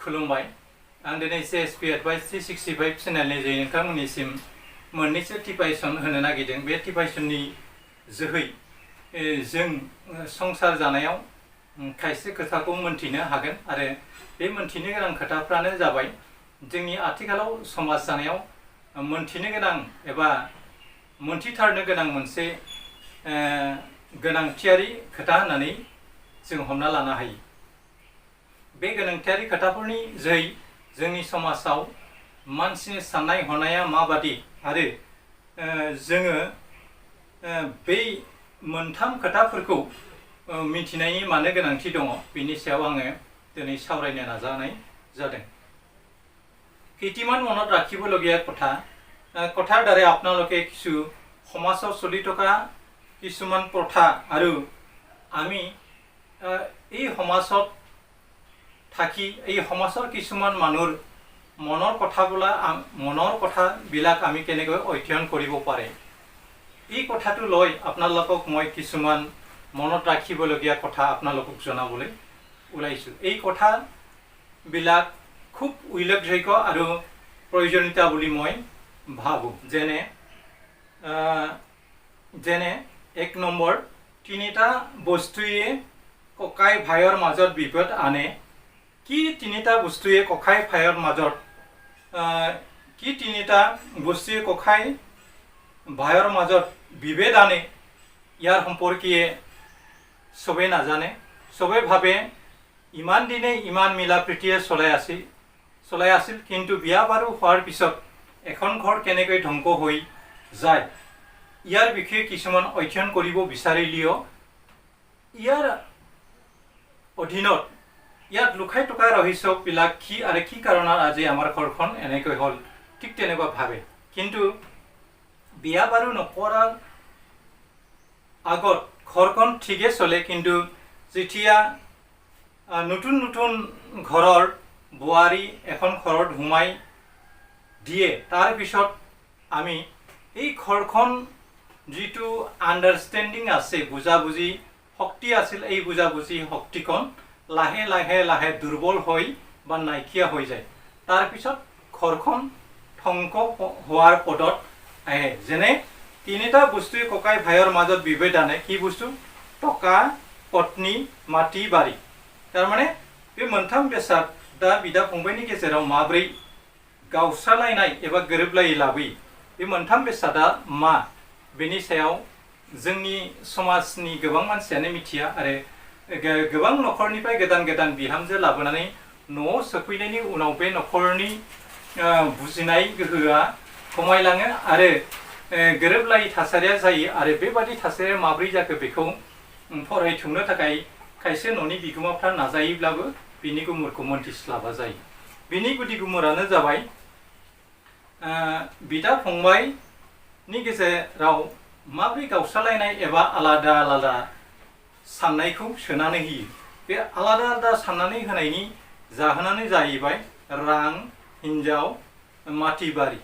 खुलुमबाय आं दिनै CSP Advice 365 चेनेलनि जे नोंथांमोननिसिम मोननैसो टिपाइसन होनो नागिरदों। बे टिपाइसननि जोहै जों संसार जानायाव खायसे खोथाखौ मोनथिनो हागोन आरो बे मोनथिनो गोनां खोथाफ्रानो जाबाय जोंनि आथिखालाव समाज जानायाव मोनथिनो गोनां एबा मोनथिथारनो गोनां मोनसे गोनांथियारि खोथा होननानै जों हमना लानो हायो। बे गोनांथियारि खोथाफोरनि जोहै जोंनि समाजाव मानसिनि साननाय हनाया माबादि आरो जोङो बै मोनथाम खोथाफोरखौ मिथिनायनि मानो गोनांथि दङ बेनि सायाव आङो दिनै सावरायनो नाजानाय जादों। কেইটিমান মনত ৰাখিবলগীয়া কথাৰ দ্বাৰা আপোনালোকে কিছু সমাজত চলি থকা কিছুমান প্ৰথা আৰু আমি এই সমাজত থাকি এই সমাজৰ কিছুমান মানুহৰ মনৰ কথাবিলাক আমি কেনেকৈ অধ্যয়ন কৰিব পাৰে এই কথাটো লৈ আপোনালোকক মই কিছুমান মনত ৰাখিবলগীয়া কথা আপোনালোকক জনাবলৈ ওলাইছো। এই কথাবিলাক খুব উল্লেখযোগ্য আৰু প্ৰয়োজনীয়তা বুলি মই ভাবো। যেনে এক নম্বৰ, তিনিটা বস্তুৱে ককাই ভাইৰ মাজত বিভেদ আনে। কি তিনিটা বস্তুৱে ককাই ভাইৰ মাজত ভাইৰ মাজত বিভেদ আনে ইয়াৰ সম্পৰ্কে সবে নাজানে। সবে ভাবে ইমান দিনে ইমান মিলা প্ৰীতিৰে চলাই আছিল কিন্তু বিয়া বাৰু হোৱাৰ পিছত এখন ঘৰ কেনেকৈ ধ্বংস হৈ যায় ইয়াৰ বিষয়ে কিছুমান অধ্যয়ন কৰিব বিচাৰিলেও ইয়াৰ অধীনত ইয়াত লুকাই থকা ৰহস্যবিলাক কি আৰু কি কাৰণত আজি আমাৰ ঘৰখন এনেকৈ হ'ল ঠিক তেনেকুৱা ভাবে। কিন্তু বিয়া বাৰু নকৰাৰ আগত ঘৰখন ঠিকে চলে, কিন্তু যেতিয়া নতুন নতুন ঘৰৰ বোৱাৰী এখন ঘৰত সোমাই দিয়ে তাৰ পিছত আমি এই ঘৰখন যিটো আণ্ডাৰষ্টেণ্ডিং আছে, বুজাবুজি শক্তি আছিল, এই বুজাবুজি শক্তিখন লাহে লাহে লাহে দুৰ্বল হৈ বা নাইকিয়া হৈ যায়। তাৰপিছত ঘৰখন ধ্বংস হোৱাৰ পদত আহে। যেনে তিনিটা বস্তুৱে ককাই ভাইৰ মাজত বিভেদ আনে। কি বস্তু? টকা, पत्नी, माटी, बारी। तारमाने बे मोनथाम बेसाद दा बिदा फंबायनि गेजेराव माब्रै गावस्रालायनाय एबा गोरोबलायै लाबोयो बे मोनथाम बेसादा मा बेनि सायाव जोंनि समाजनि गोबां मानसियानो मिथिया आरो गोबां न'खरनिफ्राय गोदान गोदान बिहामजो लाबोनानै न'आव सफैनायनि उनाव बे न'खरनि बुजिनाय गोहोआ खमायलाङो आरो गोरोबलायै थासारिया जायो आरो बेबादि थासारिया माब्रै जाखो बेखौ फरायथुमनो थाखाय खायसे न'नि बिगोमाफ्रा नाजायोब्लाबो बिनि गुमुरखौ मोनथिस्लाबा जायो। बिनि गुदि गुमुरानो जाबाय बिदा फंबायनि गेजेराव माब्रै गावस्रालायनाय एबा आलादा आलादा साननायखौ सोनानै होयो। बे आलादा आलादा साननानै होनायनि जाहोनानो जाहैबाय रां, हिन्जाव, माटी बारी,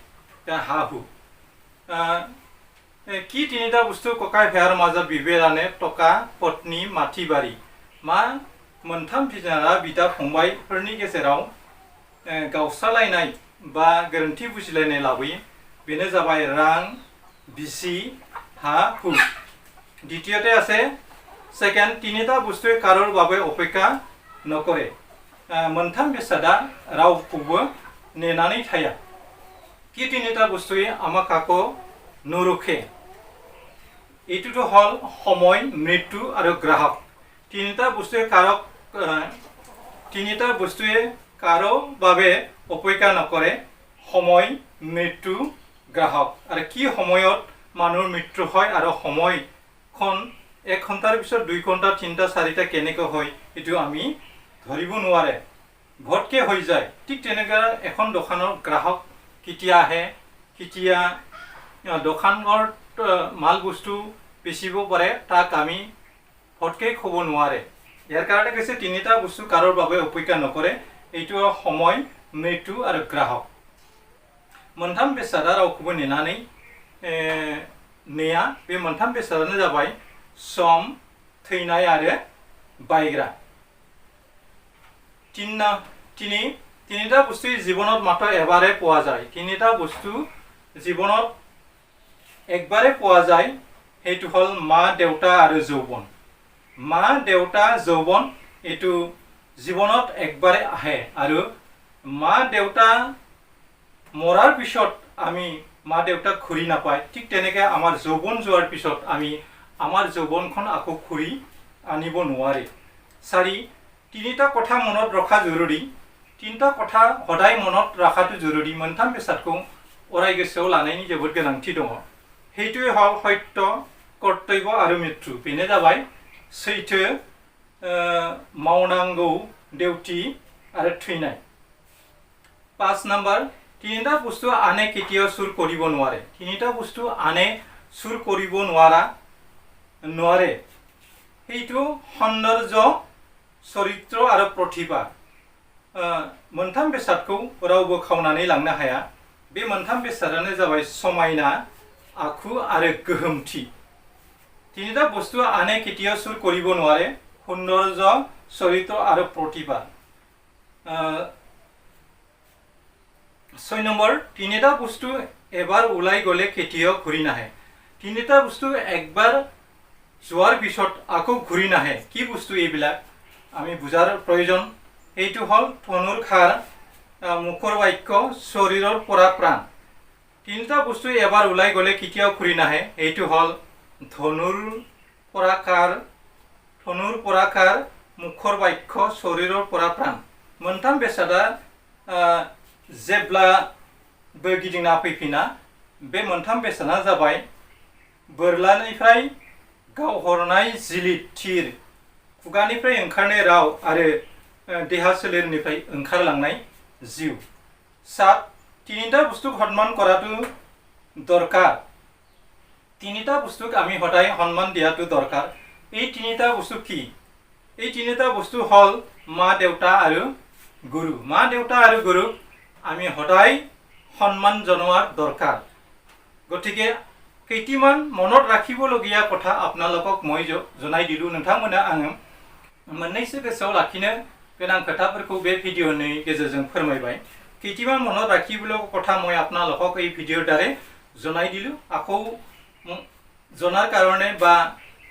हा हु। কি তিনিটা বস্তু ককাই ভাইৰ মাজত বিভেদ আনে? টকা, पत्नी, माटी, बारी। मा मोनथाम बिनारा बिदा फंबायफोरनि गेजेराव गावस्रालायनाय बा गोरोन्थि बुजिलायनाय लाबोयो? बेनो जाबाय रां, बिसि, हा हु। द्वितीयতে আছে सेकेन्ड, তিনিটা বস্তুৱে কাৰোৰ বাবে অপেক্ষা নকৰে। मोनथाम बेसादा रावखौबो नेनानै थाया। কি তিনিটা বস্তুৱে আমাক কাকো নুৰুখে? এইটোতো হল সময়, মৃত্যু আৰু গ্ৰাহক। তিনিটা বস্তুৱে কাৰো বাবে অপেক্ষা নকৰে: সময়, মৃত্যু, গ্ৰাহক। আৰু কি সময়ত মানুহৰ মৃত্যু হয় আৰু সময়খন 1 ঘণ্টাৰ পিছত 2 ঘণ্টা, 3টা, 4টা কেনেকৈ হয় এইটো আমি ধৰিব নোৱাৰে, ভটকে হৈ যায়। ঠিক তেনেকৈ এখন দোকানৰ গ্ৰাহক কেতিয়া আহে, কেতিয়া দোকানৰ মাল বস্তু বেচিব পাৰে তাক আমি ভটকে ক'ব নোৱাৰে। ইয়াৰ কাৰণে কৈছে তিনিটা বস্তু কাৰোৰ বাবে অপেক্ষা নকৰে। এইটো সময়, মৃত্যু আৰু গ্ৰাহক। मोनथाम बेसादा रावखौबो नेनानै नेया। बे मोनथाम बेसादानो जाबाय सम, थैनाय आरो बायग्रा। তিনিটা বস্তু জীৱনত মাত্ৰ এবাৰে পোৱা যায়। তিনিটা বস্তু জীৱনত একবাৰে পোৱা যায়, সেইটো হ'ল মা দেউতা আৰু যৌৱন। মা দেউতা যৌৱন এইটো জীৱনত একবাৰে আহে, আৰু মা দেউতা মৰাৰ পিছত আমি মা দেউতাক ঘূৰি নাপায়। ঠিক তেনেকৈ আমাৰ যৌৱন যোৱাৰ পিছত আমি আমাৰ যৌৱনখন আকৌ ঘূৰি আনিব নোৱাৰে। 4 তিনিটা কথা মনত ৰখা জৰুৰী। তিনিটা কথা সদায় মনত ৰখাটো জৰুৰী। मोनथाम बेसादखौ अराय गोसोआव लानायनि जोबोद गोनांथि दङ। সেইটোৱে হ'ল সত্য, কৰ্তব্য আৰু মৃত্যু। बेनो जाबाय सैथो, मावनांगौ डिउटि आरो थैनाय। 5 নম্বৰ তিনিটা বস্তু আনে কেতিয়াও চুৰ কৰিব নোৱাৰে। তিনিটা বস্তু আনে চুৰ কৰিব নোৱাৰে। সেইটো সৌন্দৰ্য, চৰিত্ৰ আৰু প্ৰতিভা। मोनथाम बेसादखौ रावबो खावनानै लांनो हाया। बे मोनथाम बेसादानो जाबाय समायना, आखु आरो गोहोमथि। তিনিটা বস্তু আনে কেতিয়াও চুৰ কৰিব নোৱাৰে, সৌন্দৰ্য, চৰিত্ৰ আৰু প্ৰতিভা। 6 নম্বৰ তিনিটা বস্তু এবাৰ ওলাই গ'লে কেতিয়াও ঘূৰি নাহে। তিনিটা বস্তু একবাৰ যোৱাৰ পিছত আকৌ ঘূৰি নাহে। কি বস্তু এইবিলাক আমি বুজাৰ প্ৰয়োজন। এইটো হ'ল ধনুৰ খাৰ, মুখৰ বাক্য, শৰীৰৰ পৰা প্ৰাণ। তিনিটা বস্তু এবাৰ ওলাই গ'লে কেতিয়াও ঘূৰি নাহে। এইটো হ'ল ধনুৰ পৰা খাৰ, মুখৰ বাক্য, শৰীৰৰ পৰা প্ৰাণ। मोनथाम बेसादा जेब्लाबो गिदिंना फैफिना। बे मोनथाम बेसादा जाबाय बोरलानिफ्राय गावहरनाय जिलिद थिर, खुगानिफ्राय ओंखारनाय राव आरो देहा सोलेरनिफ्राय ओंखारलांनाय जिउ। 7 তিনিটা বস্তুক সন্মান কৰাটো দৰকাৰ। তিনিটা বস্তুক আমি সদায় সন্মান দিয়াটো দৰকাৰ। এই তিনিটা বস্তু কি? এই তিনিটা বস্তু হ'ল মা দেউতা আৰু গুৰু। মা দেউতা আৰু গুৰুক আমি সদায় সন্মান জনোৱাৰ দৰকাৰ। গতিকে কেইটিমান মনত ৰাখিবলগীয়া কথা আপোনালোকক মই জনাই দিলোঁ। नोंथांमोना आङो मोननैसो गोसोआव लाखिनो गोनां खोथाफोरखौ बे भिडिअ'नि गेजेरजों फोरमायबाय। কেইটিমান মনত ৰাখিবলগীয়া কথা মই আপোনালোকক এই ভিডিঅ'ৰ দ্বাৰা জনাই দিলোঁ। আকৌ জনাৰ কাৰণে বা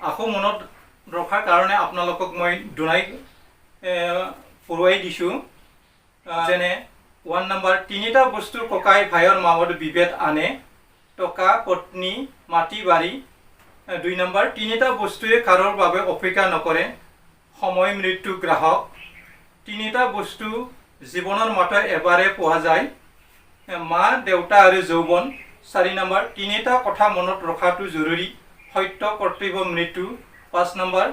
আকৌ মনত ৰখাৰ কাৰণে আপোনালোকক মই দুনাই পঢ়ুৱাই দিছোঁ। যেনে 1 নম্বৰ তিনিটা বস্তু ককাই ভাইৰ মাজত বিভেদ আনে, টকা, পত্নী, মাটি বাৰী। 2 নম্বৰ তিনিটা বস্তুৱে কাৰোৰ বাবে অপেক্ষা নকৰে, সময়, মৃত্যু, গ্ৰাহক। তিনিটা বস্তু জীৱনৰ মাত্ৰ এবাৰে পোৱা যায়, মা দেউতা আৰু যৌৱন। 4 নম্বৰ তিনিটা কথা মনত ৰখাটো জৰুৰী, সত্য, কৰ্তব্য, মৃত্যু। 5 নম্বৰ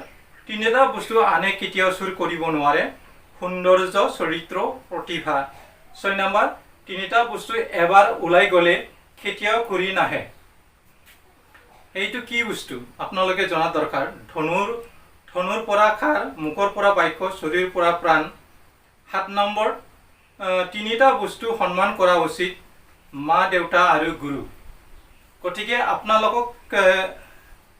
তিনিটা বস্তু আনে কেতিয়াও চুৰ কৰিব নোৱাৰে, সৌন্দৰ্য, চৰিত্ৰ, প্ৰতিভা। 6 নম্বৰ তিনিটা বস্তু এবাৰ ওলাই গ'লে কেতিয়াও ঘূৰি নাহে। এইটো কি বস্তু আপোনালোকে জনা দৰকাৰ। ধনুৰ পৰা খাৰ, মুখৰ পৰা বাক্য, শৰীৰৰ পৰা প্ৰাণ। 7 নম্বৰ তিনিটা বস্তু সন্মান কৰা উচিত, মা দেউতা আৰু গুৰু। গতিকে আপোনালোকক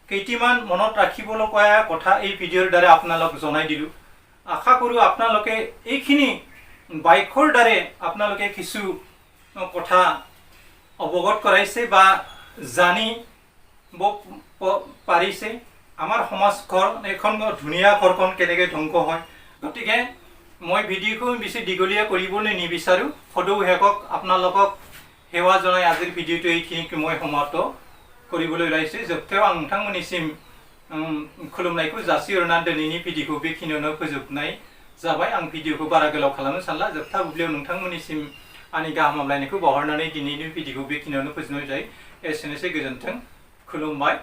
কেইটিমান মনত ৰাখিবলগীয়া কথা এই ভিডিঅ'ৰ দ্বাৰা আপোনালোক জনাই দিলোঁ। আশা কৰোঁ আপোনালোকে এইখিনি বাক্যৰ দ্বাৰা আপোনালোকে কিছু কথা অৱগত কৰাইছে বা জানিব পাৰিছে। আমাৰ সমাজখন এখন ধুনীয়া ঘৰখন কেনেকৈ ধ্বংস হয়। গতিকে মই ভিডিঅ'খন বেছি দীঘলীয়া কৰিবলৈ নিবিচাৰোঁ। সদৌ শেষক আপোনালোকক সেৱা জনাই আজিৰ ভিডিঅ'টো এইখিনিকে মই সমাপ্ত কৰিবলৈ ওলাইছোঁ। जोबथायाव आं नोंथांमोननिसिम खुलुमनायखौ जासिहरना दिनैनि भिडिअ'खौ बेखिनियावनो फोजोबनाय जाबाय। आं भिडिअ'खौ बारा गोलाव खालामनो सानला। जोबथा बुब्लियाव नोंथांमोननिसिम आंनि गाहाम हामलायनायखौ बावहरनानै दिनैनि भिडिअ'खौ बेखिनियावनो फोजोबनाय जायो। एसेनोसै, गोजोन्थों, खुलुमबाय।